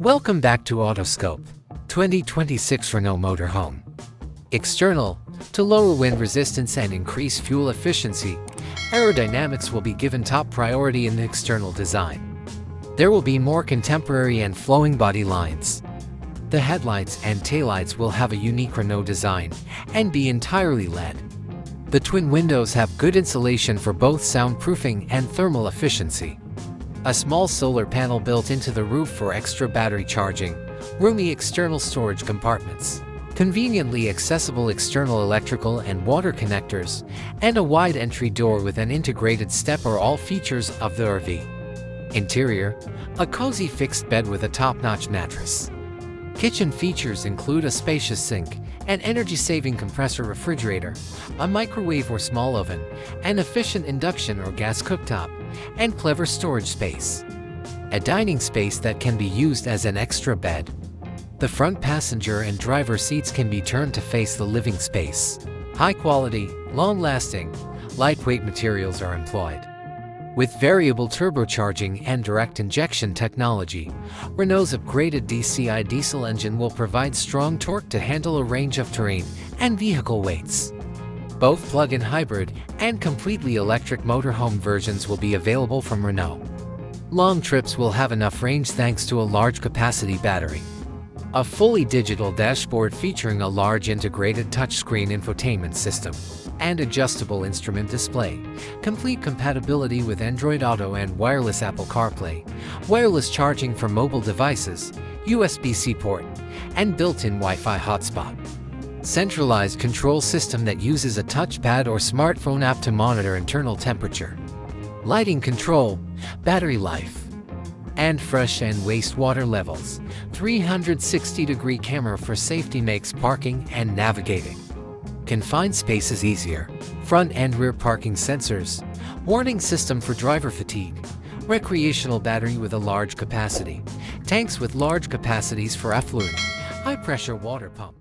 Welcome back to Autoscope 2026 Renault Motorhome. External, to lower wind resistance and increase fuel efficiency, aerodynamics will be given top priority in the external design. There will be more contemporary and flowing body lines. The headlights and taillights will have a unique Renault design and be entirely LED. The twin windows have good insulation for both soundproofing and thermal efficiency. A small solar panel built into the roof for extra battery charging, roomy external storage compartments, conveniently accessible external electrical and water connectors, and a wide entry door with an integrated step are all features of the RV. Interior, a cozy fixed bed with a top-notch mattress. Kitchen features include a spacious sink, an energy-saving compressor refrigerator, a microwave or small oven, an efficient induction or gas cooktop, and clever storage space. A dining space that can be used as an extra bed. The front passenger and driver seats can be turned to face the living space. High-quality, long-lasting, lightweight materials are employed. With variable turbocharging and direct injection technology, Renault's upgraded DCI diesel engine will provide strong torque to handle a range of terrain and vehicle weights. Both plug-in hybrid and completely electric motorhome versions will be available from Renault. Long trips will have enough range thanks to a large capacity battery. A fully digital dashboard featuring a large integrated touchscreen infotainment system and adjustable instrument display, complete compatibility with Android Auto and wireless Apple CarPlay, wireless charging for mobile devices, USB-C port, and built-in Wi-Fi hotspot. Centralized control system that uses a touchpad or smartphone app to monitor internal temperature, lighting control, battery life, and fresh and wastewater levels. 360-degree camera for safety makes parking and navigating. Confined spaces easier. Front and rear parking sensors. Warning system for driver fatigue. Recreational battery with a large capacity. Tanks with large capacities for effluent. High-pressure water pump.